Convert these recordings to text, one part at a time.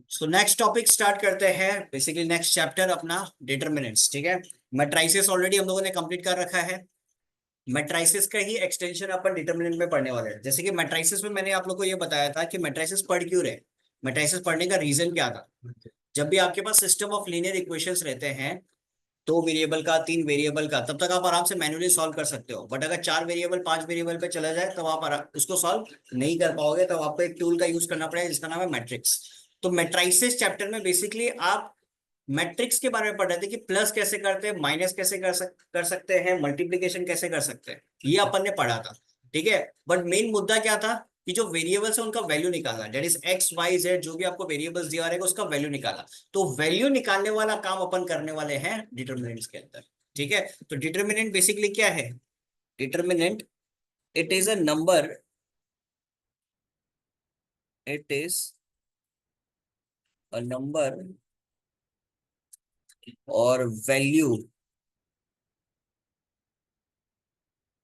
So next topic start करते हैं। Basically next chapter अपना डिटर्मिनेंट्स, ठीक है। मैट्राइसेस ऑलरेडी हम लोगों ने कंप्लीट कर रखा है। मैट्राइसेस का ही एक्सटेंशन अपन डिटर्मिनेंट में पढ़ने वाले हैं। जैसे कि मैट्राइसेस में मैंने आप लोग को ये बताया था कि मैट्राइसेस पढ़ क्यों रहे, मैट्राइसेस पढ़ने का रीजन क्या था। जब भी आपके पास सिस्टम ऑफ लीनियर इक्वेशंस रहते हैं, दो वेरिएबल का, तीन वेरिएबल का, तब तक आप आराम से मैन्युअली सॉल्व कर सकते हो। बट अगर चार वेरिएबल, पांच वेरिएबल पे चला जाए तो आप उसको सॉल्व नहीं कर पाओगे। तब आपको एक टूल का यूज करना पड़ेगा जिसका नाम है मैट्रिक्स। तो मैट्राइसेस चैप्टर में बेसिकली आप मैट्रिक्स के बारे में पढ़ रहे थे कि प्लस कैसे करते हैं, माइनस कैसे कर सकते हैं, मल्टीप्लीकेशन कैसे कर सकते हैं, ये अपन ने पढ़ा था। ठीक है। बट मेन मुद्दा क्या था कि जो वेरिएबल्स है उनका वैल्यू निकालना, that is x y z, जो भी आपको वेरिएबल्स दिया रहेगा उसका वैल्यू निकालना। तो वैल्यू निकालने वाला काम अपन करने वाले हैं डिटर्मिनेंट्स के अंदर। ठीक है। तो डिटर्मिनेंट बेसिकली क्या है? Determinant, it is a number, it is a number और value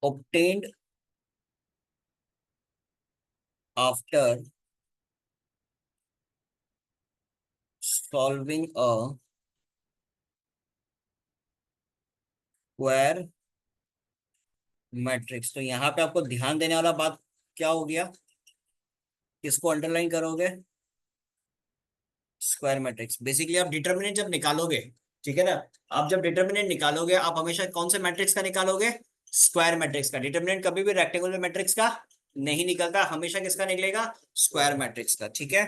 obtained after solving a square matrix. तो यहाँ पे आपको ध्यान देने वाला बात क्या हो गया, किसको अंडरलाइन करोगे? Square matrix. बेसिकली आप डिटर्मिनेंट जब निकालोगे, ठीक है ना, आप जब डिटर्मिनेंट निकालोगे आप हमेशा कौन से मैट्रिक्स का निकालोगे? स्क्वायर मैट्रिक्स का। डिटर्मिनेंट कभी भी रेक्टेंगुलर मैट्रिक्स का नहीं निकलता, हमेशा किसका निकलेगा? स्क्वायर मैट्रिक्स का। ठीक है,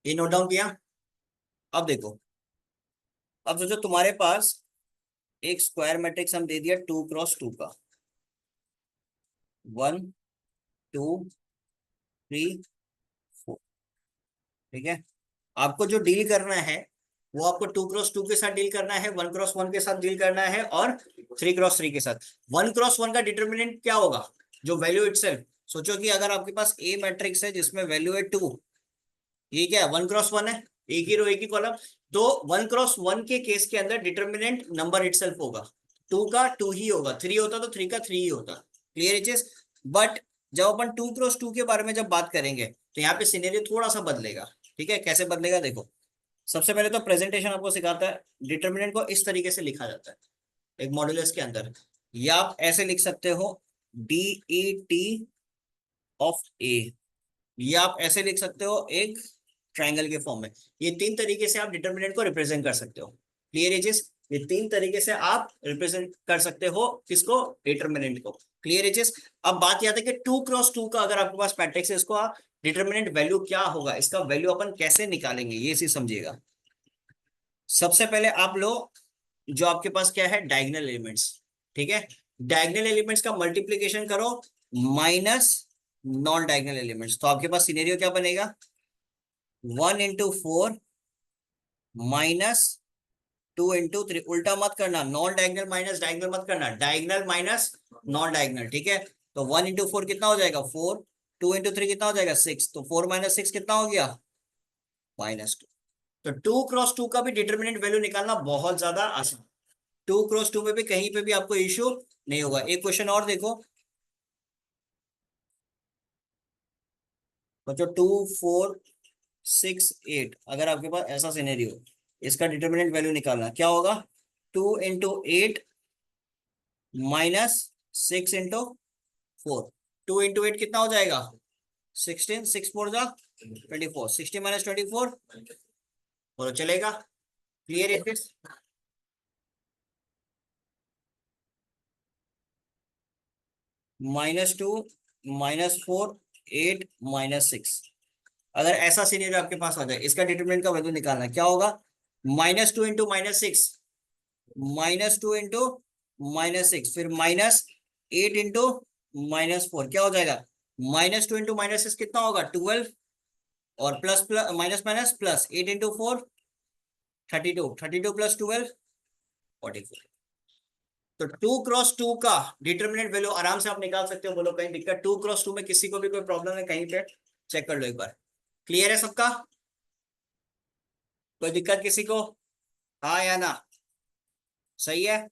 ये नोट डाउन किया। अब देखो, अब सोचो तुम्हारे पास एक स्क्वायर मैट्रिक्स हम दे दिया 2x2 का, 1 2 3 4। ठीक है। आपको जो डील करना है वो आपको 2x2 के साथ डील करना है, 1x1 के साथ डील करना है, और 3x3 के साथ। 1x1 का डिटर्मिनेंट क्या होगा? जो वैल्यू इटसेल्फ। सोचो कि अगर आपके पास ए मैट्रिक्स है जिसमें वैल्यू है 2, ये क्या है? 1x1 है, एक ही रो एक ही कॉलम। तो 1x1 के केस के अंदर डिटर्मिनेंट नंबर इटसेल्फ होगा। 2 का 2 ही होगा, 3 होता तो 3 का 3 ही होता। क्लियर इचेस? बट जब अपन 2x2 के बारे में जब बात करेंगे तो यहाँ पे सिनेरियो थोड़ा सा बदलेगा। ठीक है, कैसे बदलेगा देखो। सबसे पहले तो प्रेजेंटेशन आपको सिखाता है। डिटर्मिनेंट को इस तरीके से लिखा जाता है एक मॉड्यूलस के अंदर, या आप ऐसे लिख सकते हो डी ई टी ऑफ ए, या आप ऐसे लिख सकते हो एक ट्राइंगल के फॉर्म में। ये तीन तरीके से आप डिटर्मिनेंट को रिप्रेजेंट कर सकते हो। क्लियर एजेस? ये तीन तरीके से आप रिप्रेजेंट कर सकते हो किसको? डिटर्मिनेंट को। क्लियर एजेस? अब बात यह है कि 2x2 का अगर आपके पास मैट्रिक्स है, इसको आप डिटर्मिनेंट वैल्यू क्या होगा, इसका वैल्यू अपन कैसे निकालेंगे, ये चीज समझिएगा। सबसे पहले आप लो, जो आपके पास क्या है? Diagonal elements. ठीक है। डायगोनल एलिमेंट्स का मल्टीप्लीकेशन करो माइनस नॉन डायगोनल एलिमेंट्स, तो आपके पास सिनेरियो क्या बनेगा? 1 into 4 माइनस 2 into 3। उल्टा मत करना, नॉन डायगनल माइनस डायगनल मत करना, डायगनल माइनस नॉन डायगनल। ठीक है। तो 1 into 4 कितना हो जाएगा? 4। 2 into 3 कितना हो जाएगा? 6। तो 4 - 6 कितना हो गया? -2। तो 2x2 का भी डिटर्मिनेंट वैल्यू निकालना बहुत ज्यादा आसान। 2x2 में भी कहीं पे भी आपको इश्यू नहीं होगा। एक क्वेश्चन और देखो, बच्चों 2 4 6 8, अगर आपके पास ऐसा सिनेरियो, इसका डिटर्मिनेंट वैल्यू निकालना क्या होगा? 2 into 8 -6 into 4। 2 into 8 कितना हो जाएगा? 16। 6 4 जा 24, 60 - 24। बोलो चलेगा? क्लियर है? -2 -4 8 -6। अगर ऐसा सीनियर आपके पास आ जाए, इसका डिटरमिनेंट का वैल्यू निकालना क्या होगा? -2 into -6, -2 into -6, फिर -8 into -4 क्या हो जाएगा? -2 into -6 कितना होगा? 12, और plus plus minus minus plus 8 into 4 32, 32 + 12 44। तो 2x2 का डिटर्मिनेंट वैल्यू आराम से आप निकाल सकते हो। बोलो कहीं दिक्कत? 2x2 में किसी को भी कोई प्रॉब्लम है कहीं पे? चेक कर लो एक बार। क्लियर है सबका? कोई दिक्कत किसी को? हाँ या ना? सही है।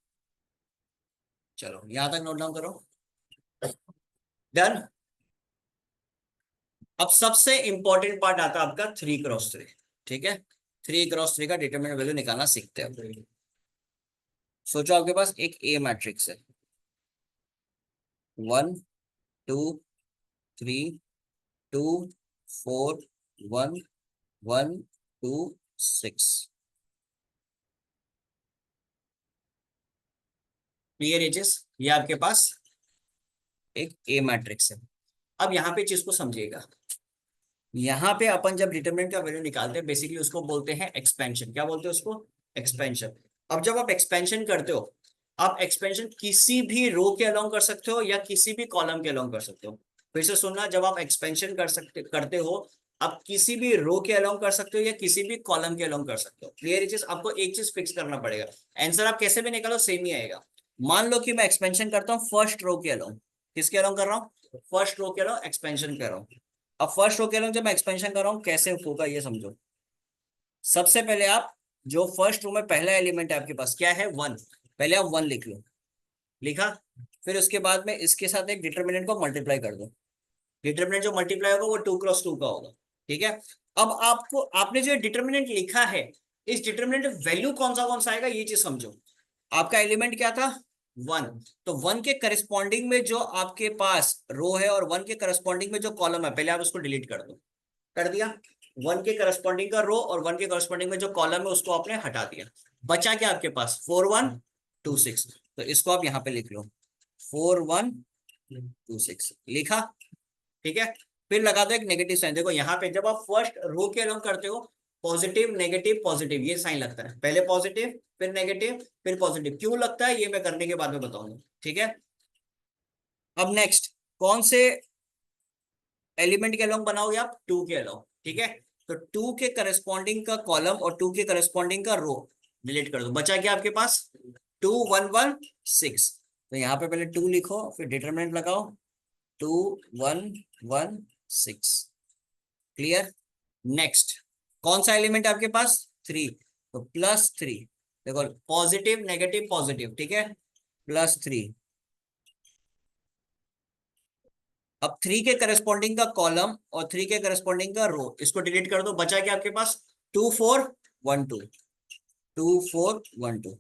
चलो यहां तक नोट डाउन करो। डन। अब सबसे इंपॉर्टेंट पार्ट आता है आपका 3x3। ठीक है, 3x3 का डिटरमिनेंट वैल्यू निकालना सीखते हैं। सोचो आपके पास एक ए मैट्रिक्स है, 1 2 3 2 4 1 1 2 6। क्लियर एजेस, ये आपके पास एक ए मैट्रिक्स है। अब यहाँ पे चीज को समझिएगा, यहाँ पे अपन जब डिटरमिनेंट का वैल्यू निकालते हैं बेसिकली उसको बोलते हैं एक्सपेंशन। क्या बोलते हैं उसको? एक्सपेंशन। अब जब आप एक्सपेंशन करते हो, आप एक्सपेंशन किसी भी रो के अलोंग कर सकते हो या किसी भी कॉलम के अलोंग कर सकते हो। फिर से सुनना, जब आप एक्सपेंशन करते हो, आप किसी भी रो के अलोंग कर सकते हो या किसी भी कॉलम के अलोंग कर सकते हो। क्लियर चीज, आपको एक चीज फिक्स करना पड़ेगा, आंसर आप कैसे भी निकालो सेम ही आएगा। मान लो कि मैं एक्सपेंशन करता हूँ फर्स्ट रो के अलोंग। किसके अलोंग कर रहा हूँ? फर्स्ट रो के अलोंग एक्सपेंशन कर रहा हूँ। अब फर्स्ट रो के अलोंग जब मैं एक्सपेंशन कर रहा हूँ कैसे होगा ये समझो। सबसे पहले आप, जो फर्स्ट रो में पहला एलिमेंट है आपके पास क्या है? 1। पहले आप 1 लिख लो। लिखा? फिर उसके बाद में इसके साथ एक डिटरमिनेंट को मल्टीप्लाई कर दो। डिटरमिनेंट जो मल्टीप्लाई होगा वो 2x2 का होगा। ठीक है, अब आपको, आपने जो डिटरमिनेंट लिखा है, इस डिटरमिनेंट वैल्यू कौन सा आएगा ये चीज समझो। आपका एलिमेंट क्या था? 1। तो 1 के करस्पॉन्डिंग में जो आपके पास रो है और 1 के करस्पॉन्डिंग में जो कॉलम है, पहले आप उसको डिलीट कर दो। कर दिया? 1 के करस्पॉन्डिंग का रो और 1 के करस्पॉन्डिंग में जो कॉलम है उसको आपने हटा दिया। बचा क्या आपके पास? 4126। तो इसको आप यहाँ पे लिख लो, 4126 लिखा। ठीक है, फिर लगा दो एक नेगेटिव साइन। देखो यहाँ पे जब आप फर्स्ट रो के अलोंग करते हो, पॉजिटिव नेगेटिव पॉजिटिव ये साइन लगता है। पहले पॉजिटिव फिर नेगेटिव फिर पॉजिटिव, क्यों लगता है ये मैं करने के बाद में बताऊंगा। ठीक है, अब नेक्स्ट, कौन से एलिमेंट के अलोंग बनाओगे आप? 2 के अलोंग। ठीक है, तो 2 के करस्पॉन्डिंग का कॉलम और 2 के करस्पॉन्डिंग का रो डिलीट कर दो। बचा क्या आपके पास? 2116। तो यहाँ पे पहले 2 लिखो फिर डिटरमिनेंट लगाओ, 2116। क्लियर? नेक्स्ट, कौन सा एलिमेंट है आपके पास? 3। तो +3। देखो पॉजिटिव नेगेटिव पॉजिटिव, ठीक है, +3। अब 3 के करस्पॉन्डिंग का कॉलम और 3 के करस्पॉन्डिंग का रो, इसको डिलीट कर दो। बचा क्या आपके पास? 2412। 2412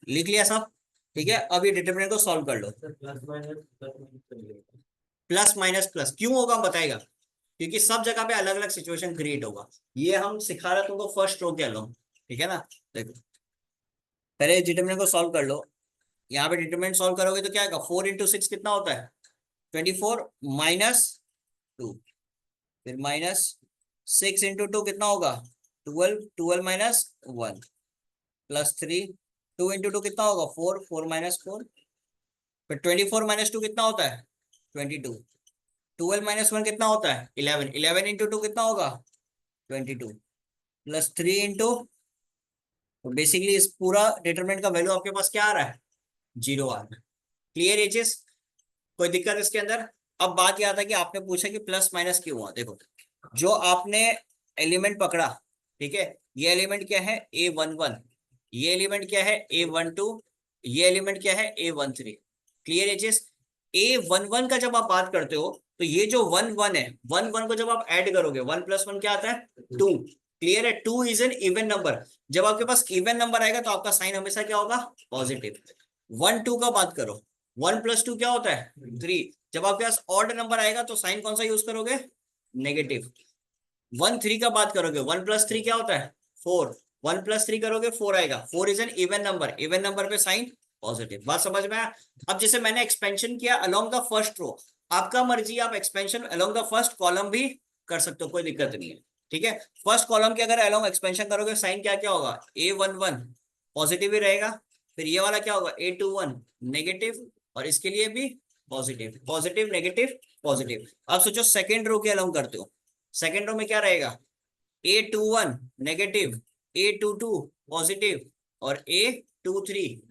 लिख लिया सब? ठीक है, अब ये डिटरमिनेंट को सॉल्व कर लो। प्लस माइनस प्लस क्यों होगा बताएगा, क्योंकि सब जगह पे अलग अलग सिचुएशन क्रिएट होगा। ये हम सिखा रहे तुमको फर्स्ट रो के अलोंग। ठीक है ना, देखो पहले डिटरमिनेंट को सॉल्व कर लो। यहाँ पे डिटरमिनेंट सॉल्व करोगे तो क्या आएगा? 4 × 6 कितना होता है? 24 -2। फिर -6 × 2 कितना होगा? 12। 12 -1 +3। 2 × 2 कितना होगा? 4। 4 -4। फिर 24 - 2 कितना होता है? 22। 12 -1 कितना होता है? 11। 11 × 2 कितना होगा? 22 +3 इंटू, तो बेसिकली इस पूरा डिटरमिनेंट का वैल्यू आपके पास क्या आ रहा है? 0 आ रहा है। क्लियर एजेस, कोई दिक्कत इसके अंदर? अब बात यह आता है कि आपने पूछा कि प्लस माइनस क्यों हुआ। देखो जो आपने एलिमेंट पकड़ा, ठीक है, ये एलिमेंट क्या है? A11। ये एलिमेंट क्या है? A12। ये एलिमेंट क्या है? A13। क्लियर एजेस, A11 का जब आप बात करते हो तो ये जो 1 1 है, 1 1 को जब आप ऐड करोगे 1 + 1 क्या आता है? 2। क्लियर है, 2 इज एन इवन नंबर। जब आपके पास इवन नंबर आएगा तो आपका साइन हमेशा क्या होगा? पॉजिटिव। 1 2 का बात करो, 1 + 2 क्या होता है? 3। जब आपके पास ऑड नंबर आएगा तो साइन कौन सा यूज करोगे? नेगेटिव। 1 3 का बात करोगे, 1 + 3 क्या होता है? 4। 1 + 3 करोगे 4 आएगा। 4 is an even number, even number पे साइन पॉजिटिव। बात समझ में आया? अब जैसे मैंने एक्सपेंशन किया अलोंग द फर्स्ट रो, आपका मर्जी, आप expansion along the first column भी कर सकते हो, कोई दिक्कत नहीं है। ठीक है, फर्स्ट कॉलम के अगर अलोंग एक्सपेंशन करोगे साइन क्या क्या होगा? A11 पॉजिटिव ही रहेगा। फिर ये वाला क्या होगा? A21 नेगेटिव, और इसके लिए भी पॉजिटिव पॉजिटिव नेगेटिव पॉजिटिव। अब सोचो सेकेंड रो के अलोंग करते हो, सेकेंड रो में क्या रहेगा? A21 नेगेटिव, A22 पॉजिटिव और A23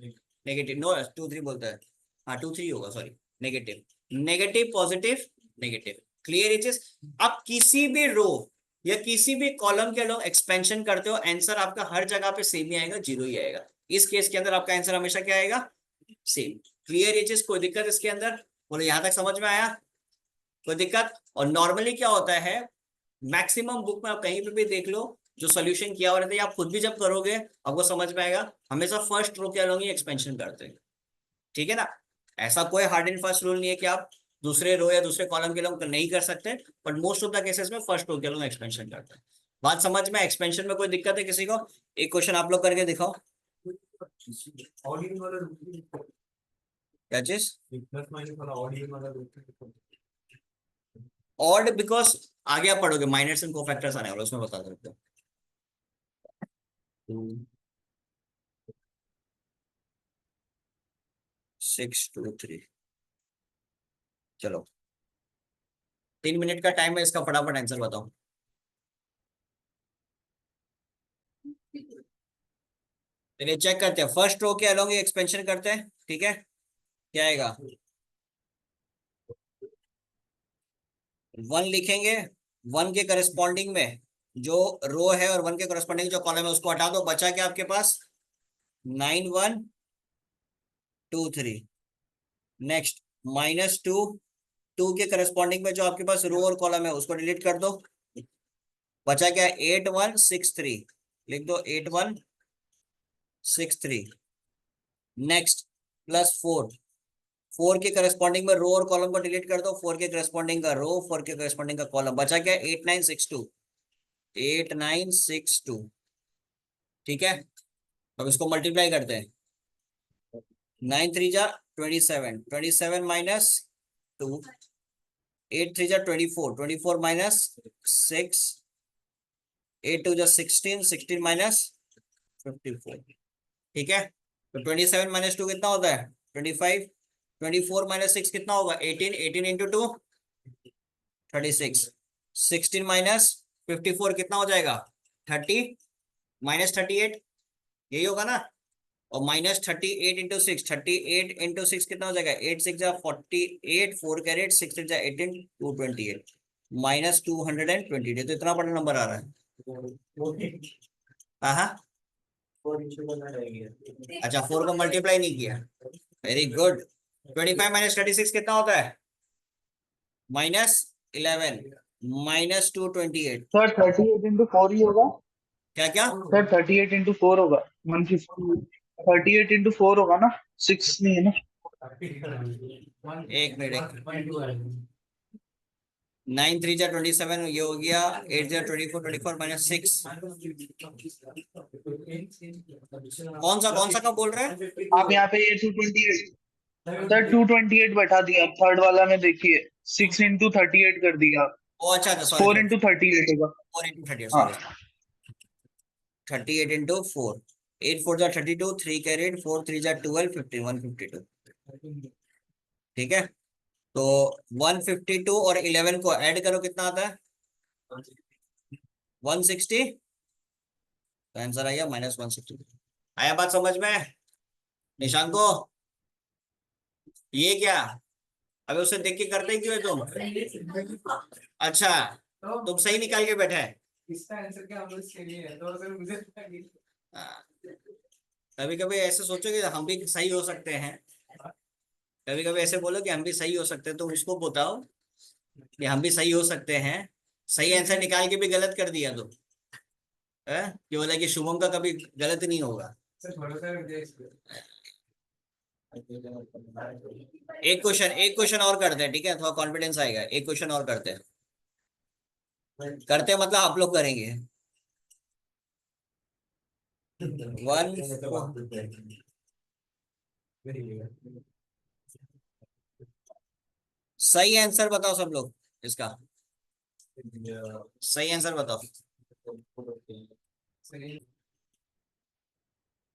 नेगेटिव। नो 23 बोलता है, हाँ 23 होगा, sorry, negative negative positive negative. Clear इचेस, आप किसी भी रो या किसी भी कॉलम के लोग एक्सपेंशन करते हो, आंसर आपका हर जगह पे सेम ही आएगा, 0 ही आएगा। इस केस के अंदर आपका आंसर हमेशा क्या आएगा? सेम। क्लियर इचेस, कोई दिक्कत इसके अंदर? बोलो, यहां तक समझ में आया? कोई दिक्कत? और नॉर्मली क्या होता है, मैक्सिमम बुक में आप कहीं पे भी देख लो, जो सोल्यूशन किया हुआ रहता है, आप खुद भी जब करोगे आपको समझ में आएगा, हमेशा फर्स्ट रो के अलोंग ही एक्सपेंशन करते हैं। ठीक है ना? ऐसा कोई हार्ड एंड फास्ट रूल नहीं है कि आप दूसरे रो या दूसरे कॉलम के अलोंग नहीं कर सकते, but most of the cases में फर्स्ट रो के अलोंग एक्सपेंशन करते हैं। बात समझ में? एक्सपेंशन में कोई दिक्कत है किसी को? एक क्वेश्चन आप लोग करके दिखाओ। क्या चीज? ऑड बिकॉज आगे आप पढ़ोगे माइनर्स एंड कोफैक्टर्स आने वाले, उसमें बता सकते हो। 6 2 3। चलो 3 मिनट का टाइम है इसका, फटाफट आंसर बताओ। चलिए चेक करते हैं, फर्स्ट रो के अलोंग एक्सपेंशन करते हैं। ठीक है, क्या आएगा? 1 लिखेंगे, 1 के करस्पॉन्डिंग में जो रो है और 1 के करस्पॉन्डिंग जो कॉलम है उसको हटा दो, बचा क्या आपके पास? 9 1 2 3। नेक्स्ट -2, 2 के करस्पॉन्डिंग में जो आपके पास रो और कॉलम है उसको डिलीट कर दो, बचा क्या? 8 1 6 3। लिख दो 8 1 6 3। नेक्स्ट +4, 4 के करस्पॉन्डिंग में रो और कॉलम को डिलीट कर दो, 4 के करस्पॉन्डिंग का रो, 4 के करस्पॉन्डिंग का कॉलम, बचा क्या? 8 9 6 2। 8 9 6 2। ठीक है, अब इसको मल्टीप्लाई करते हैं। 9 3 जा 27, 27 -2। 8 3 जा 24, 24 -6। 8 2 जा 16, 16 -54। ठीक है, तो 27 -2 कितना होता है? 25। 24 -6 कितना होगा? 18, 18 इंटू 2 36। 16 -54 कितना हो जाएगा? 30 -38, यही होगा ना? और -38 इंटू 6, 38 इंटू 6 कितना हो जाएगा? 8 6 जा 48, 4 कैरेट, 6 6 जा 18, 228, -228। तो इतना बड़ा नंबर आ रहा है। हाँ हाँ, अच्छा 4 को मल्टीप्लाई नहीं किया, वेरी गुड। 25 -36 कितना होता है? -11, -228। सर 38 इंटू 4 ही होगा। क्या क्या? सर 38 इंटू 4 होगा 150। 38 इंटू 4 होगा ना, 6 नहीं है ना। एक मिनट, 9 3 जा 27, ये हो गया। 8 जा 24, 24 -6। कौन सा कब बोल रहे हैं? आप यहाँ पे ये 228, सर 228 बैठा दिया थर्ड वाला में, देखिए 6 इंटू 38 कर दिया। ओ अच्छा अच्छा, sorry four sorry, into thirty eight होगा। 4 इंटू 30, हाँ सॉरी। 38 इंटू 4, 8 4 जा 32, 3 कैरेट, 4 3 जा 12, 51, 52। ठीक है, तो 152 और 11 को ऐड करो, कितना आता है? 160। तो आंसर आएगा -160। आया बात समझ में निशांत को? ये क्या, अबे उसे देख के करते ही क्यों है तुम? अच्छा, तुम सही निकाल के बैठे है। इसका आंसर क्या हम इसके लिए है, तो सर मुझे कभी कभी ऐसे सोचो कि हम भी सही हो सकते हैं, कभी कभी ऐसे बोलो कि हम भी सही हो सकते हैं, तो उसको बताओ कि हम भी सही हो सकते हैं। सही आंसर निकाल के भी गलत कर दिया तो कि बोला कि शुभम का कभी गलत नहीं होगा। सर भरोसा है मुझे इस पे। एक क्वेश्चन और करते हैं, ठीक है? थोड़ा कॉन्फिडेंस आएगा, एक क्वेश्चन और करते हैं। करते हैं मतलब आप लोग करेंगे। वन, सही आंसर बताओ सब लोग इसका, सही आंसर बताओ।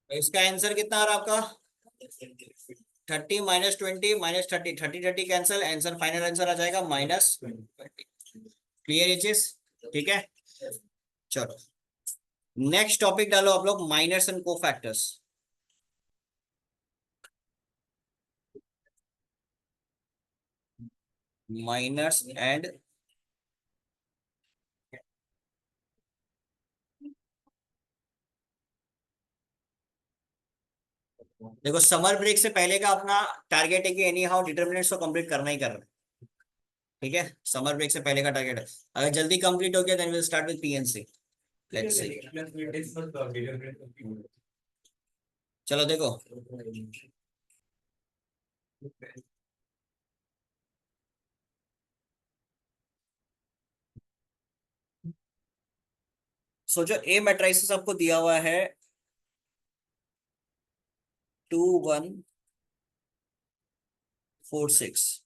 इसका आंसर कितना आ रहा है आपका? 30 -20 -30, 30 कैंसिल, आंसर फाइनल आंसर आ जाएगा -20। क्लियर ये चीज? ठीक है, चलो नेक्स्ट टॉपिक डालो आप लोग, minors and cofactors. Minors and, देखो समर ब्रेक से पहले का अपना टारगेट है कि एनी हाउ डिटर्मिनेंट्स को कंप्लीट करना ही करना है। ठीक है, समर ब्रेक से पहले का टारगेट है। अगर जल्दी कंप्लीट हो गया then will start with PNC. Let's see. चलो देखो, सो जो ए मैट्रिसेस आपको दिया हुआ है 2 1 4 6,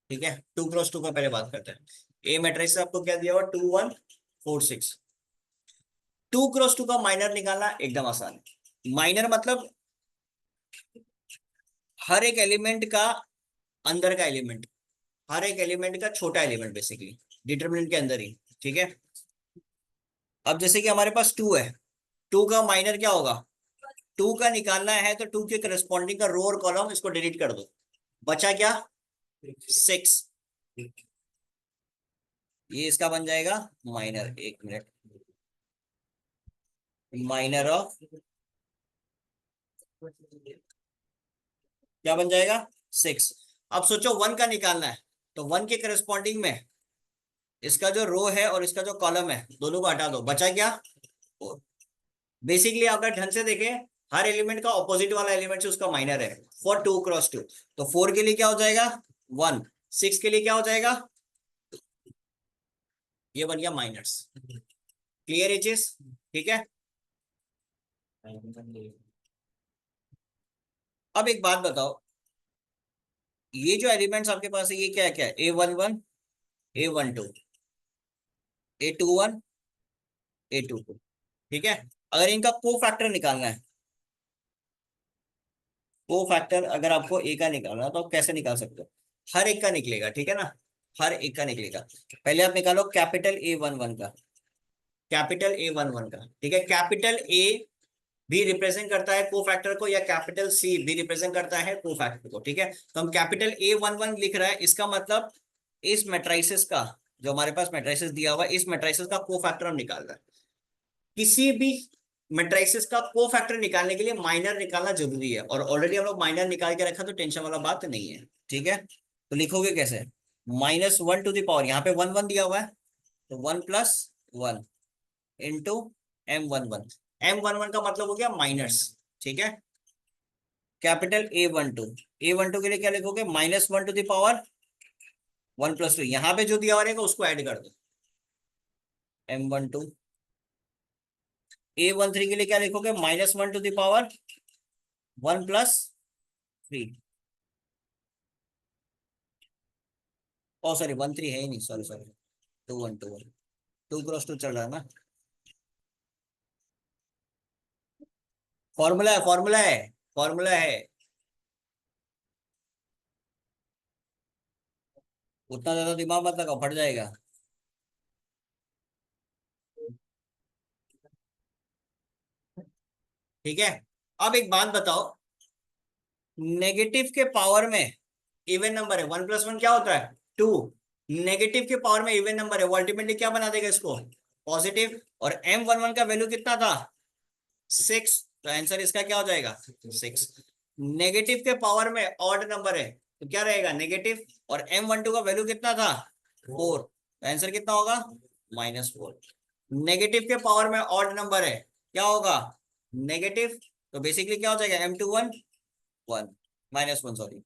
ठीक है, 2 क्रॉस 2 का पहले बात करते हैं। ए मैट्रिक्स आपको क्या दिया हुआ 2 1 4 6। 2 क्रॉस 2 का माइनर निकालना एकदम आसान है। माइनर मतलब हर एक एलिमेंट का अंदर का एलिमेंट, हर एक एलिमेंट का छोटा एलिमेंट बेसिकली डिटरमिनेंट के अंदर ही, ठीक है। अब जैसे कि हमारे पास 2 है, 2 का माइनर क्या होगा, 2 का निकालना है तो 2 के करस्पॉन्डिंग का रो और कॉलम इसको डिलीट कर दो, बचा क्या 6। ये इसका बन जाएगा माइनर। एक मिनट, माइनर ऑफ क्या बन जाएगा 6। अब सोचो 1 का निकालना है तो 1 के करस्पॉन्डिंग में इसका जो रो है और इसका जो कॉलम है दोनों को हटा दो, बचा क्या 4। बेसिकली अगर ढंग से देखें हर एलिमेंट का ऑपोजिट वाला एलिमेंट से उसका माइनर है फॉर 2 क्रॉस 2। तो 4 के लिए क्या हो जाएगा 1, 6 के लिए क्या हो जाएगा, ये बन गया माइनस। क्लियर एचेस, ठीक है। अब एक बात बताओ, ये जो एलिमेंट्स आपके पास है ये क्या है, क्या है A11 A12 A21 A22, ठीक है। अगर इनका को फैक्टर निकालना है, को फैक्टर अगर आपको ए का निकालना है तो आप कैसे निकाल सकते हो, हर एक का निकलेगा, ठीक है ना, हर एक का निकलेगा। पहले आप निकालो कैपिटल A11 का, कैपिटल A11 का, ठीक है। कैपिटल ए भी रिप्रेजेंट करता है को फैक्टर को, या कैपिटल सी भी रिप्रेजेंट करता है को फैक्टर को, ठीक है। तो हम कैपिटल A11 लिख रहा है, इसका मतलब इस मैट्रिसेस का, जो हमारे पास मैट्रिसेस दिया हुआ है इस मैट्रिसेस का को फैक्टर हम निकाल रहे हैं। किसी भी मैट्रिसेस का को फैक्टर निकालने के लिए माइनर निकालना जरूरी है, और ऑलरेडी हम लोग माइनर निकाल के रखा तो टेंशन वाला बात नहीं है, ठीक है। तो लिखोगे कैसे, -1 टू द पावर, यहाँ पे 1 1 दिया हुआ है तो 1 + 1 इंटू M11। M11 का मतलब हो गया माइनस, ठीक है। कैपिटल A12 के लिए क्या लिखोगे -1 टू द पावर 1 + 2, यहाँ पे जो दिया हुआ रहेगा उसको ऐड कर दो M12। A13 के लिए क्या लिखोगे -1 to the power 1 + 3, oh sorry 13 है ही नहीं, सॉरी सॉरी 2 1 2 1, 2 क्रॉस 2 चल रहा है ना, फॉर्मूला है फॉर्मूला है फॉर्मूला है। उतना ज्यादा दिमाग मत लगाओ, फट जाएगा। ठीक है, अब एक बात बताओ, नेगेटिव के पावर में इवन नंबर है, 1 + 1 क्या होता है 2, नेगेटिव के पावर में इवन नंबर है, वो अल्टीमेटली क्या बना देगा इसको पॉजिटिव। और M11 का वैल्यू कितना था 6, तो आंसर इसका क्या हो जाएगा 6। नेगेटिव के पावर में ऑड नंबर है तो क्या रहेगा नेगेटिव, और M12 का वैल्यू कितना था 4, तो आंसर कितना होगा -4। नेगेटिव के पावर में ऑड नंबर है क्या होगा नेगेटिव, तो बेसिकली क्या हो जाएगा M21 1 -1 सॉरी।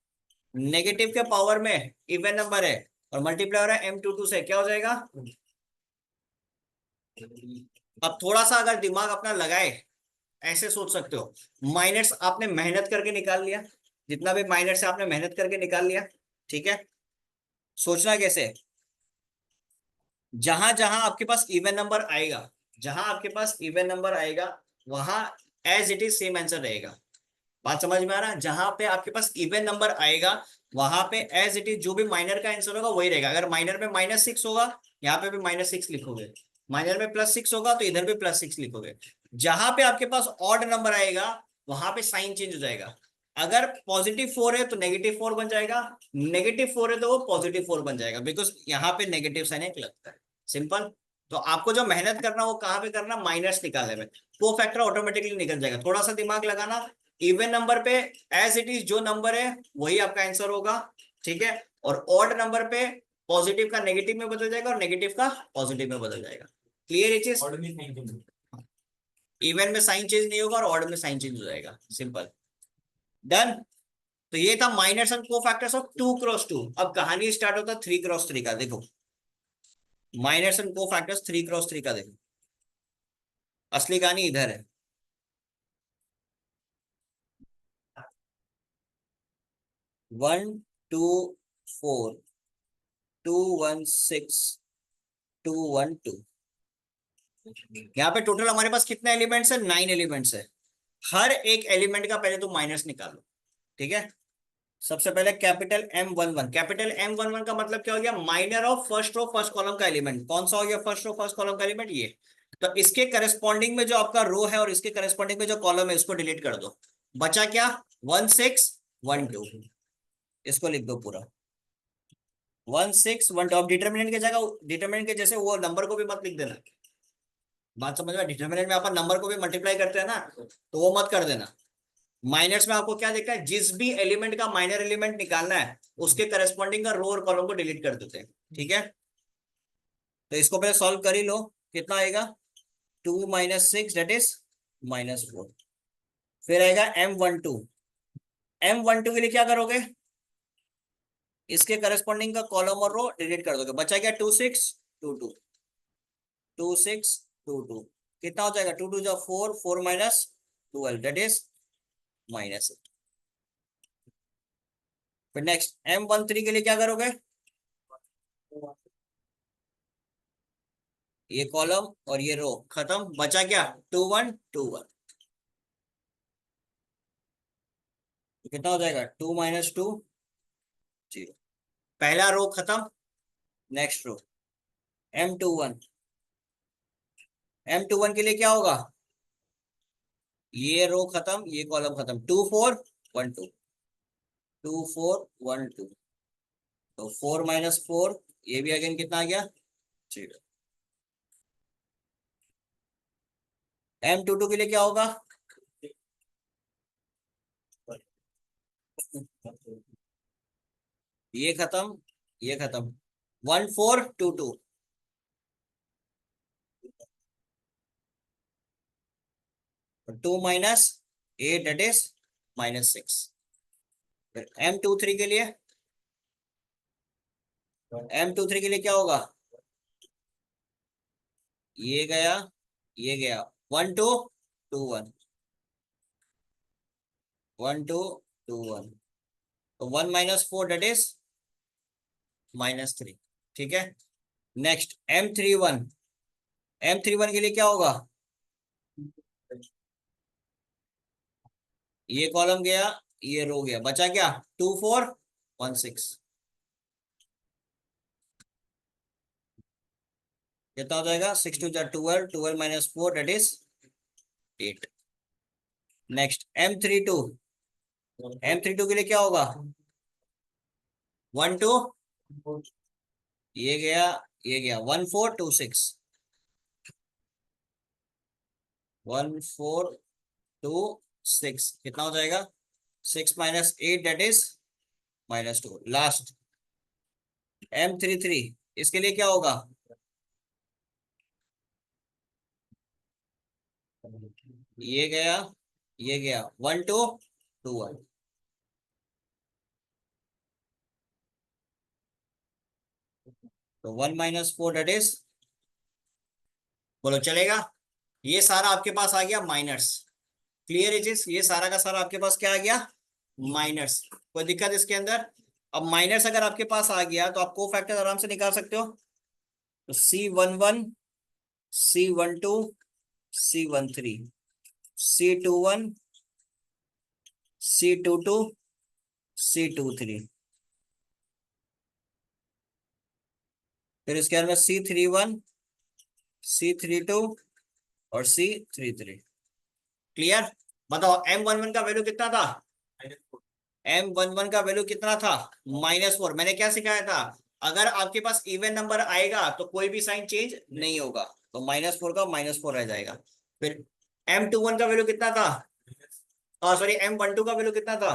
नेगेटिव के पावर में इवन नंबर है और मल्टीप्लाई हो रहा है M22 से, क्या हो जाएगा। अब थोड़ा सा अगर दिमाग अपना लगाए ऐसे सोच सकते हो, माइनस आपने मेहनत करके निकाल लिया, जितना भी माइनस है आपने मेहनत करके निकाल लिया, ठीक है। सोचना कैसे, जहां जहां आपके पास इवन नंबर आएगा, जहां आपके पास इवन नंबर आएगा वहां as it is same answer रहेगा। बात समझ में आ रहा है, जहां पे आपके पास इवन नंबर आएगा वहां पे एज इट इज जो भी माइनर का आंसर होगा वही रहेगा। अगर माइनर में -6 होगा यहाँ पे भी -6 लिखोगे, माइनर में +6 होगा तो इधर भी +6 लिखोगे। जहां पे आपके पास ऑड नंबर आएगा वहां पे साइन चेंज हो जाएगा। अगर +4 है तो -4 बन जाएगा, -4 है तो वो +4 बन जाएगा, बिकॉज यहाँ पे नेगेटिव साइन एक लगता है, सिंपल। तो आपको जो मेहनत करना वो कहाँ पे करना, माइनस निकालने में, को फैक्टर ऑटोमेटिकली निकल जाएगा। थोड़ा सा दिमाग लगाना, इवन नंबर पे एज इट इज जो नंबर है वही आपका आंसर होगा, ठीक है। और ऑड नंबर पे पॉजिटिव का नेगेटिव में बदल जाएगा और नेगेटिव का पॉजिटिव में बदल जाएगा। क्लियर ये चीज? इवन में साइन चेंज नहीं होगा और ऑड में साइन चेंज हो जाएगा। Simple, done. तो ये था miners and cofactors of 2x2। अब कहानी स्टार्ट होता है 3x3 का। देखो माइनर्स एंड कोफैक्टर्स 3x3 का। देखो असली कहानी इधर है। One two four 2 1 6 2 1 2। यहाँ पे टोटल हमारे पास कितने एलिमेंट्स है? 9 एलिमेंट्स है। हर एक एलिमेंट का पहले तो माइनस निकालो, ठीक है। सबसे पहले कैपिटल M11। कैपिटल M11 का मतलब क्या हो गया? Minor of first row first column का एलिमेंट। कौन सा हो गया फर्स्ट रो फर्स्ट कॉलम का एलिमेंट? ये। तो इसके करस्पॉन्डिंग में जो आपका रो है और इसके करस्पॉन्डिंग में जो कॉलम है इसको डिलीट कर दो। बचा क्या? 1 6 1 2। इसको लिख दो पूरा 1 6 1 2। अब डिटर्मिनेंट की जगह, डिटर्मिनेंट के जैसे वो नंबर को भी मत लिख देना। बात समझ में? डिटर्मिनेंट में अपन नंबर को भी मल्टीप्लाई करते हैं ना, तो वो मत कर देना। माइनर्स में आपको क्या देखा है? जिस भी एलिमेंट का माइनर एलिमेंट निकालना है उसके करस्पॉन्डिंग का रो और कॉलम को डिलीट कर देते हैं, ठीक है। तो इसको पहले सॉल्व कर ही लो। कितना आएगा? 2 - 6 दैट इज -4। फिर आएगा M12। M12 के लिए क्या करोगे? इसके करस्पॉन्डिंग का कॉलम और रो डिलीट कर दोगे। बचा क्या? 2 6 2 2 2 6 2 2। कितना हो जाएगा? 2 2 जा 4 4 - 12 दैट इज -8। फिर नेक्स्ट M13 के लिए क्या करोगे? ये कॉलम और ये रो खत्म। बचा क्या? 2 1 2 1। तो कितना हो जाएगा? 2 - 2 0। पहला रो खत्म। Next row M21। M21 के लिए क्या होगा? ये रो खत्म, ये कॉलम खत्म। 2 4 1 2 2 4 1 2। तो 4 - 4, ये भी अगेन कितना आ गया? 0। M22 के लिए क्या होगा? ये खत्म, ये खत्म। 1 4 2 2। 2 - 8 दैट इज -6। फिर M23 के लिए, M23 के लिए क्या होगा? ये गया, ये गया। 1 2 2 1 1 2 2 1। तो 1 - 4 दैट इज -3, ठीक है। Next M31। M31 के लिए क्या होगा? ये कॉलम गया, ये रो गया। बचा क्या? 2 4 1 6। कितना हो जाएगा? 6 2 12 12 - 4 that is 8। Next M32। M32 के लिए क्या होगा? 1 2, ये गया, ये गया। 1 4 2 6 1 4 2 6। कितना हो जाएगा? 6 - 8 दैट इज -2। Last M33। इसके लिए क्या होगा? ये गया, ये गया। 1 2 2 1। तो 1 - 4 दैट इज, बोलो चलेगा? ये सारा आपके पास आ गया माइनर्स। Clear is? ये सारा का सारा आपके पास क्या आ गया? माइनर्स। कोई दिक्कत इसके अंदर? अब माइनर्स अगर आपके पास आ गया तो आप कोफैक्टर्स आराम से निकाल सकते हो। तो C11 C12 C13 C21 C22 C23। फिर इसके बाद में C31 C32 और C33। क्लियर? बताओ M11 का वैल्यू कितना था? M11 का वैल्यू कितना था? -4। मैंने क्या सिखाया था? अगर आपके पास इवन नंबर आएगा तो कोई भी साइन चेंज नहीं होगा, तो -4 का -4 रह जाएगा। फिर M21 का वैल्यू कितना था? सॉरी, M12 का वैल्यू कितना था?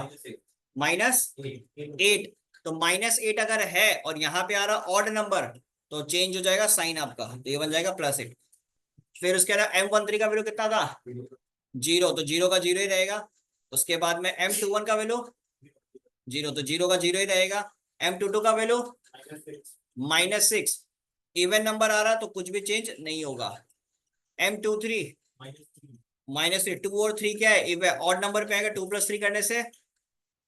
-8। तो -8 अगर है और यहाँ पे आ रहा ऑड नंबर, तो चेंज हो जाएगा साइन आपका, तो ये बन जाएगा +8। फिर उसके बाद M13 का वैल्यू कितना था, 0, तो 0 का 0 ही रहेगा। उसके बाद में M21 का वैल्यू 0, तो 0 का 0 ही रहेगा। M22 का वैल्यू -6, इवन नंबर आ रहा तो कुछ भी चेंज नहीं होगा। M23 -3, 2 और 3 क्या है, ऑड नंबर पे आएगा, 2 + 3 करने से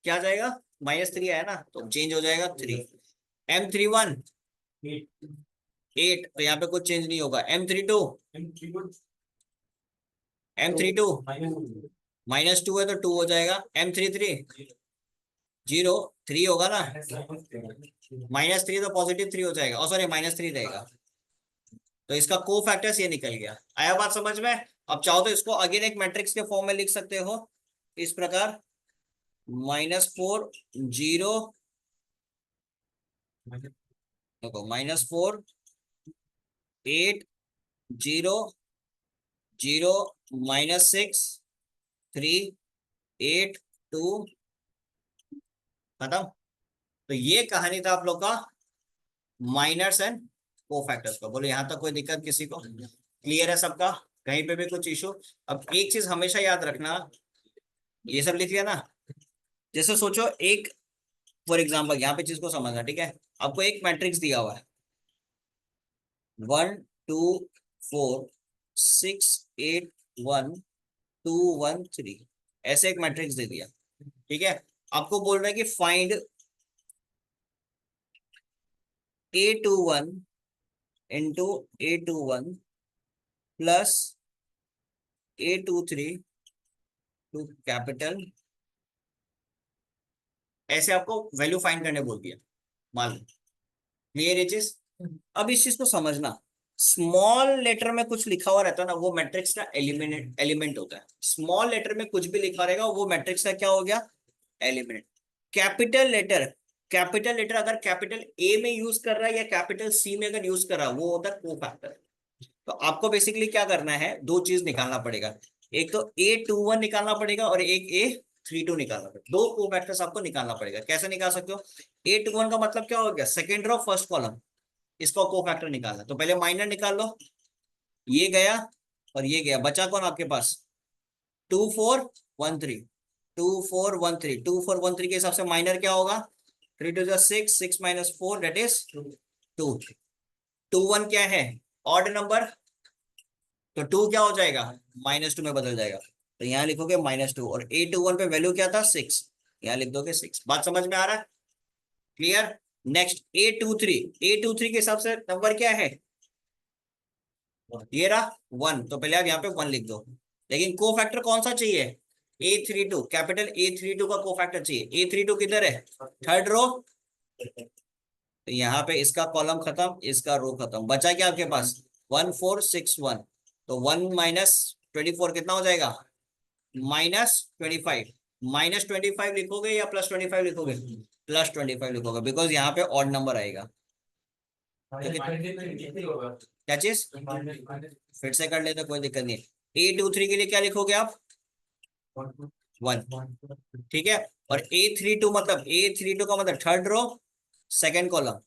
क्या आ जाएगा, -3 है ना, तो चेंज हो जाएगा 3। M31 8, तो यहाँ पे कुछ चेंज नहीं होगा। M32 -2 है तो 2 हो जाएगा। M33 0, 3 होगा ना, -3 तो +3 हो जाएगा, और सॉरी -3 रहेगा। तो इसका को फैक्टर्स ये निकल गया। आया बात समझ में। अब चाहो तो इसको अगेन एक मैट्रिक्स के फॉर्म में लिख सकते हो इस प्रकार, -4 0, देखो -4 8 0 0 -6 3 8 2, खत्म। तो ये कहानी था आप लोग का माइनर्स एंड को फैक्टर्स का। बोलो यहाँ तक कोई दिक्कत किसी को, क्लियर है सबका, कहीं पे भी कुछ इशू। अब एक चीज हमेशा याद रखना, ये सब लिख लिया ना, जैसे सोचो एक, फॉर एग्जाम्पल यहाँ पे चीज को समझना, ठीक है, आपको एक मैट्रिक्स दिया हुआ है 1 2 4 6 8 1 2 1 3, ऐसे एक मैट्रिक्स दे दिया, ठीक है। आपको बोल रहा है कि find A21 into A21 plus A23 to capital, ऐसे आपको वैल्यू फाइंड करने बोल दिया, मान लो। क्लियर ये चीज। अब इस चीज को समझना, स्मॉल लेटर में कुछ लिखा हुआ रहता है ना, वो मैट्रिक्स का एलिमेंट होता है। स्मॉल लेटर में कुछ भी लिखा रहेगा वो मैट्रिक्स का क्या हो गया, एलिमेंट। कैपिटल लेटर अगर कैपिटल ए में यूज कर रहा है या कैपिटल सी में अगर यूज कर रहा है, वो होता है कोफैक्टर। तो आपको बेसिकली क्या करना है, दो चीज निकालना पड़ेगा, एक तो A21 निकालना पड़ेगा और एक A32 निकालना पड़ेगा। दो कोफैक्टर्स आपको निकालना पड़ेगा। कैसे निकाल सकते हो, A21 का मतलब क्या हो गया, सेकेंड रो फर्स्ट कॉलम, इसका कोफैक्टर निकालना। तो पहले माइनर निकाल लो, ये गया और ये गया, बचा कौन आपके पास, 2413, 2413, 2413 के हिसाब से माइनर क्या होगा, 3 2 6, 6 - 4 दैट इज 2, 21 क्या है, ऑड नंबर, तो 2 क्या हो जाएगा, -2 में बदल जाएगा। तो यहाँ लिखोगे -2, और A21 पे वैल्यू क्या था 6, यहाँ लिख दोगे 6। बात समझ में आ रहा है, क्लियर। नेक्स्ट A23 के हिसाब से नंबर क्या है, ये रहा 1, तो पहले आप यहाँ पे 1 लिख दो। लेकिन को फैक्टर कौन सा चाहिए, A32, कैपिटल A32 का को फैक्टर चाहिए। A32 किधर है, थर्ड रो, तो यहाँ पे इसका कॉलम खत्म, इसका रो खत्म, बचा क्या आपके पास 1461, तो 1 - 24 कितना हो जाएगा, -25। -25 लिखोगे या +25 लिखोगे, +25 लिखोगे, बिकॉज यहाँ पे ऑड नंबर आएगा। क्या चीज, फिर से कर लेते, कोई दिक्कत नहीं। A23 के लिए क्या लिखोगे आप, 1, ठीक है। और A32 का मतलब थर्ड रो सेकेंड कॉलम,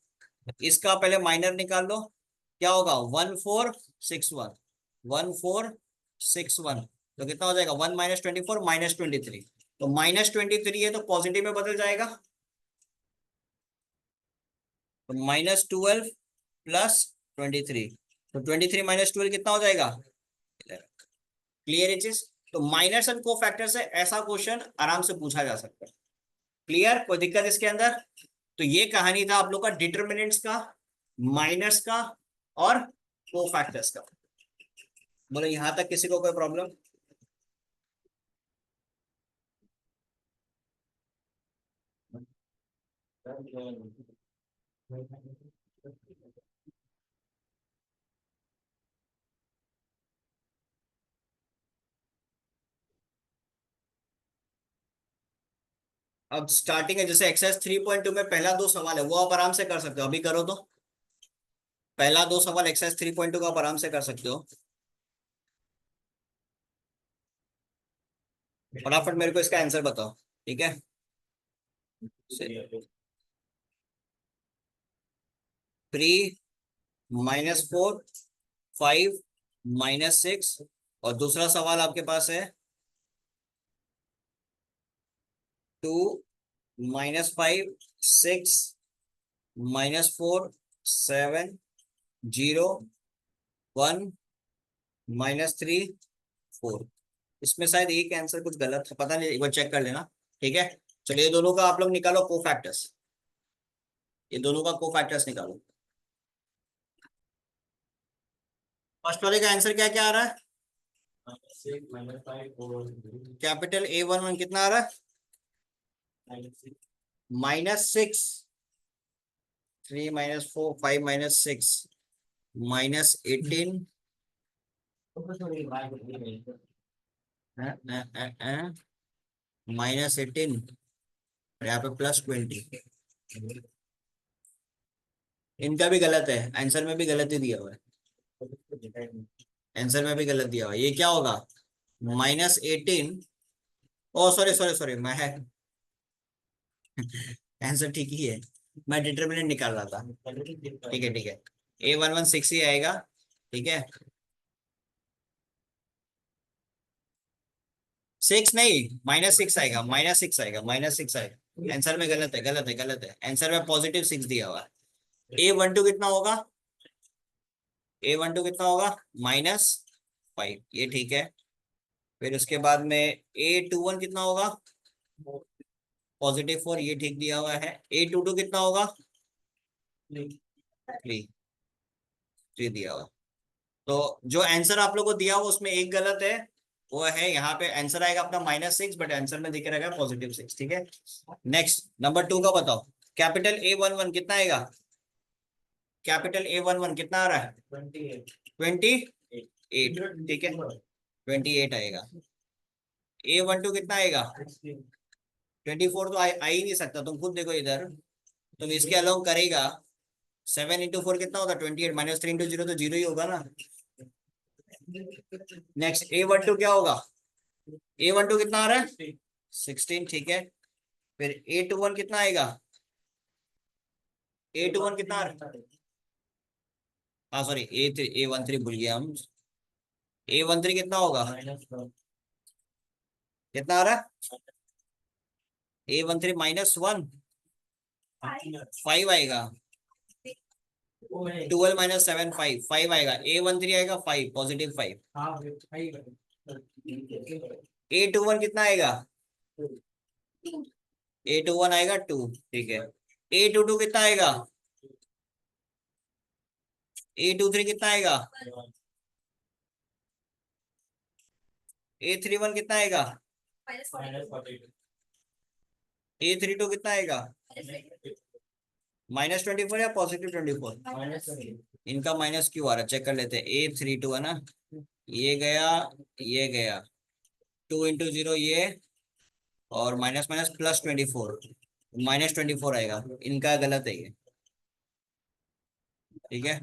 इसका पहले माइनर निकाल लो, क्या होगा 1461, 1461, तो कितना हो जाएगा 1 - 24 -23, तो -23 है तो पॉजिटिव में बदल जाएगा, तो -12 + 23, तो 23 - 12 कितना हो जाएगा, क्लियर है चीज। तो माइनर्स एंड को फैक्टर से ऐसा क्वेश्चन आराम से पूछा जा सकता है। क्लियर, कोई दिक्कत इसके अंदर। तो ये कहानी था आप लोग का डिटर्मिनेंट्स का, माइनर्स का और को फैक्टर्स का। बोलो यहां तक किसी को कोई प्रॉब्लम, अब स्टार्टिंग है, जैसे एक्सरसाइज 3.2 में पहला दो सवाल है वो आप आराम से कर सकते हो, अभी करो तो। पहला दो सवाल एक्सरसाइज 3.2 का आप आराम से कर सकते हो। फटाफट मेरे को इसका आंसर बताओ, ठीक है। 3 -4 5 -6 और दूसरा सवाल आपके पास है 2 -5 6 -4 7 0 1 -3 4। इसमें शायद एक आंसर कुछ गलत है, पता नहीं, एक बार चेक कर लेना। ठीक है, चलिए ये दोनों का आप लोग निकालो कोफैक्टर्स, ये दोनों का कोफैक्टर्स निकालो। फर्स्ट वाले का आंसर क्या क्या आ रहा है? कैपिटल A11 कितना आ रहा है? -6 3 -4 5 -6 -18 -18 यहाँ पे +20। इनका भी गलत है, आंसर में भी गलत ही दिया हुआ है, आंसर में भी गलत दिया हुआ है। ये क्या होगा? -18, ओ सॉरी सॉरी सॉरी, मैं है आंसर ठीक ही है, मैं डिटरमिनेंट निकाल रहा था। ठीक है ठीक है, A11 6 ही आएगा। ठीक है, 6 नहीं, -6 आएगा, -6 आएगा, -6 आएगा। आंसर में गलत है, गलत है, गलत है, आंसर में +6 दिया हुआ है। A12 कितना होगा? A12 कितना होगा? -5, ये ठीक है। फिर उसके बाद में A21 कितना होगा? +4, ये ठीक दिया हुआ है। A22 कितना होगा? 3 दिया हुआ। तो जो आंसर आप लोग को दिया हुआ उसमें एक गलत है, वो है यहाँ पे आंसर आएगा अपना -6, बट आंसर में दिख रहेगा +6। ठीक है, नेक्स्ट नंबर 2 का बताओ। कैपिटल A11 कितना आएगा? कैपिटल A11 कितना आ रहा है? 28। ठीक है, 28 आएगा। A12 कितना आएगा? 24 तो आ ही नहीं सकता, तुम खुद देखो इधर, तुम इसके अलाउ करेगा। 7 × 4 कितना होता है? 28 -3 × 0 तो 0 ही होगा ना। नेक्स्ट A12 क्या होगा? A12 कितना आ रहा है? 16। ठीक है, फिर A21 कितना आएगा? A21 कितना आ रहा है? हाँ सॉरी, A13 भूल गया हम। A13 कितना होगा? कितना आ रहा है? A13 -1 5 आएगा। 12 - 7 5 आएगा। A13 आएगा 5, +5। A21 कितना आएगा? A21 आएगा 2। ठीक है, A22 कितना आएगा? A23 कितना आएगा? A31 कितना आएगा? A32 कितना आएगा? -24 या +24? इनका माइनस क्यों आ रहा है, चेक कर लेते हैं। A32 है ना, ये गया, ये गया, 2 × 0 ये, और माइनस माइनस +24, -24 आएगा। इनका गलत है ये। ठीक है,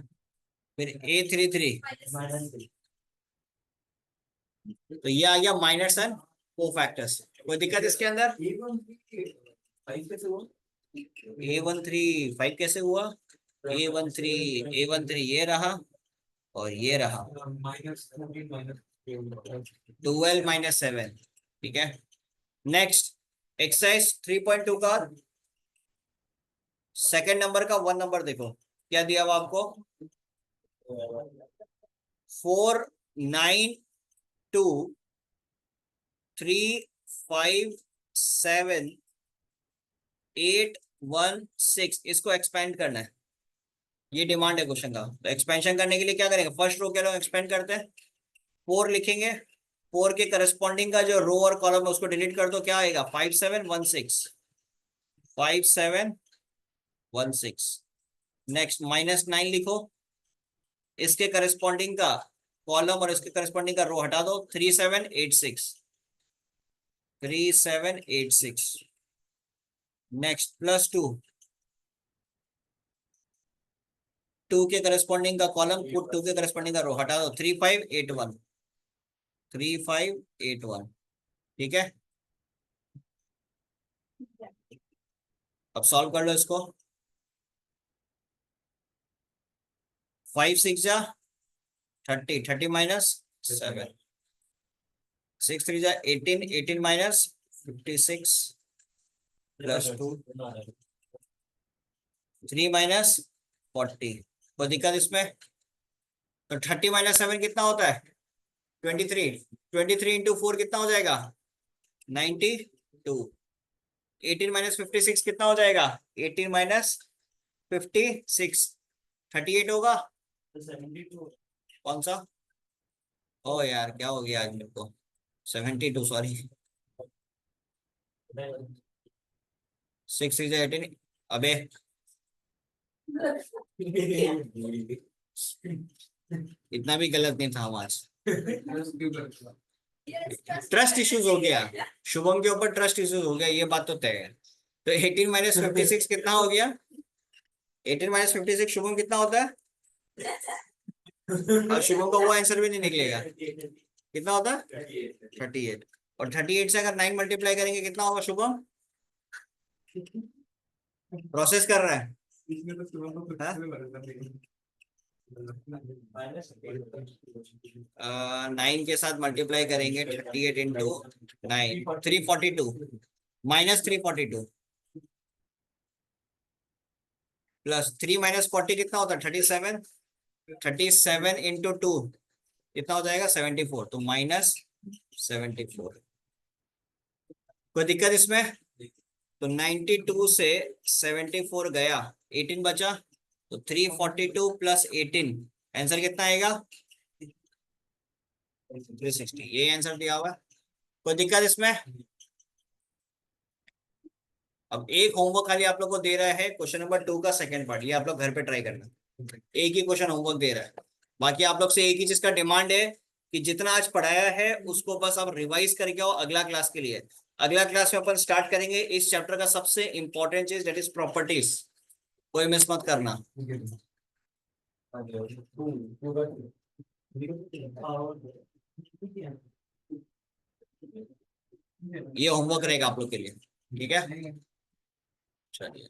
फिर A33, तो ये आ गया माइनस एंड कोफैक्टर्स। कोई दिक्कत इसके अंदर? A13 5 कैसे हुआ? A13 ये रहा और ये रहा, 12 - 7। ठीक है, नेक्स्ट एक्सरसाइज 3.2 का सेकंड नंबर का 1 नंबर देखो, क्या दिया हुआ आपको? 4 9 2 3 5 7 8 1 6, इसको एक्सपेंड करना है, ये डिमांड है क्वेश्चन का। तो एक्सपेंशन करने के लिए क्या करेंगे? फर्स्ट रो के लो एक्सपेंड करते हैं, 4 लिखेंगे, 4 के करस्पॉन्डिंग का जो रो और कॉलम है उसको डिलीट कर दो, क्या आएगा? 5 7 1 6, 5 7 1 6। नेक्स्ट -9 लिखो, इसके करस्पॉन्डिंग का कॉलम और इसके करस्पॉन्डिंग का रो हटा दो, 3 7 8 6, 3 7 8 6। नेक्स्ट +2, 2 के करस्पॉन्डिंग का कॉलम, 2 के करस्पॉन्डिंग का रो हटा दो, 3 5 8 1, 3 5 8 1। ठीक है, अब सॉल्व कर लो इसको। 5 6 जा 30, 30 माइनस 7, 6 3 जा 18, 18 माइनस 56 प्लस 2, 3 माइनस 40। कोई दिक्कत इसमें? तो 30 माइनस 7 कितना होता है? 23। 23 इंटू 4 कितना हो जाएगा? 92। 18 माइनस 56 कितना हो जाएगा? 18 माइनस 56 38 होगा। कौन सा? ओ यार क्या हो गया आज मेरे को? 72, सॉरी। 6 6 18। अबे इतना भी गलत नहीं था हम आज। ट्रस्ट इश्यूज हो गया, शुभम के ऊपर ट्रस्ट इश्यूज हो गया, ये बात तो तय है। तो 18 माइनस 56 कितना हो गया? 18 माइनस 56 शुभम कितना होता है? और शुभम का वो आंसर भी नहीं निकलेगा। कितना होता है? 38। और 38 से अगर 9 मल्टीप्लाई करेंगे कितना होगा शुभम? प्रोसेस कर रहा है। हाँ? 9 के साथ मल्टीप्लाई करेंगे 38 इंटू 9, 342 माइनस 342 प्लस 3 माइनस 40 कितना होता है? 37। 37 इंटू 2 कितना हो जाएगा? 74। तो माइनस 74। कोई दिक्कत इसमें? तो 92 से 74 गया, 18 बचा, तो 342 प्लस 18 आंसर कितना आएगा? 360। ये आंसर दिया हुआ है। कोई दिक्कत इसमें? अब एक होमवर्क खाली आप लोग को दे रहा है, क्वेश्चन नंबर 2 का सेकंड पार्ट, ये आप लोग घर पे ट्राई करना। एक ही क्वेश्चन होमवर्क दे रहा है, बाकी आप लोग से एक ही चीज का डिमांड है कि जितना आज पढ़ाया है उसको बस आप रिवाइज करके आओ अगला क्लास के लिए। अगला क्लास में अपन स्टार्ट करेंगे इस चैप्टर का सबसे इंपॉर्टेंट चीज, दैट इज प्रॉपर्टीज। कोई मिस मत करना। ये होमवर्क रहेगा आप लोग के लिए, ठीक है? चलिए।